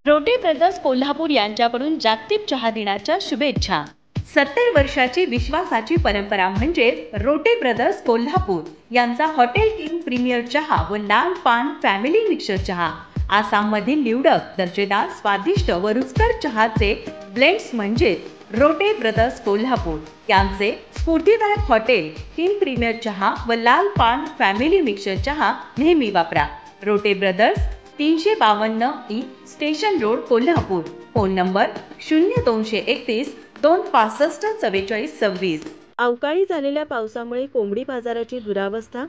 रोटे brothers Kolhapur यांच्याकडून जागतिक चहा दिनाच्या शुभेच्छा। 70 वर्षाची विश्वासाची परंपरा म्हणजे रोटे ब्रदर्स कोल्हापूर यांचा हॉटेल किंग प्रीमियर चहा व लाल पान फॅमिली मिक्सर चहा। आसाम मधील निवडक दर्जेदार स्वादिष्ट व रुचकर चहाचे ब्लेंड्स म्हणजे रोटे ब्रदर्स कोल्हापूर यांचे स्फूर्तिदायक हॉटेल किंग प्रीमियर चहा व लाल पान फॅमिली मिक्सर चहा नेहमी वापरा। Rote brothers 352 E station road Kolhapur. Phone number 0231 265 44 26। अवकाळी झालेल्या पावसामुळे कोंबडी बाजाराची दुरावस्था।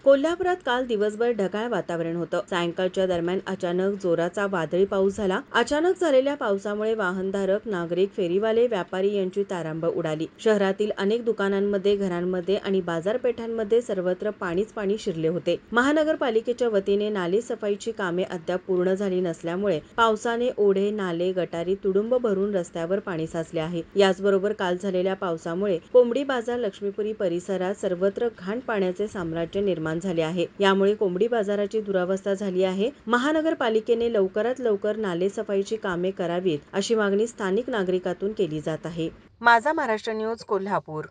कोल्हापुरात काल दिवसभर ढगाळ वातावरण होतं। सायंकाळच्या दरम्यान अचानक जोराचा वादळी पाऊस झाला। अचानक झालेल्या पावसामुळे वाहनधारक, नागरिक, फेरीवाले, व्यापारी यांची तारांबळ उडाली। शहरातील अनेक दुकानांमध्ये, घरांमध्ये आणि बाजारपेठांमध्ये सर्वत्र पाणीच पाणी शिरले होते। महानगरपालिकेच्या वतीने नाले सफाईची कामे अद्याप पूर्ण झाली नसल्यामुळे पावसाने ओढे, नाले, गटारी तुडुंब भरून रस्त्यावर पाणी साचले आहे। याचबरोबर काल झालेल्या पावसामुळे कोंबडी बाजार, लक्ष्मीपुरी परिसरात सर्वत्र घाण पाण्याचे साम्राज्य निर्माण झाले आहे। यामुळे कोंबडी बाजाराची दुरावस्था झाली आहे। महानगरपालिकेने लवकरात लवकर नाले सफाईची कामे करावीत अशी मागणी स्थानिक नागरिकांतून केली जात आहे। माझा महाराष्ट्र न्यूज कोल्हापूर।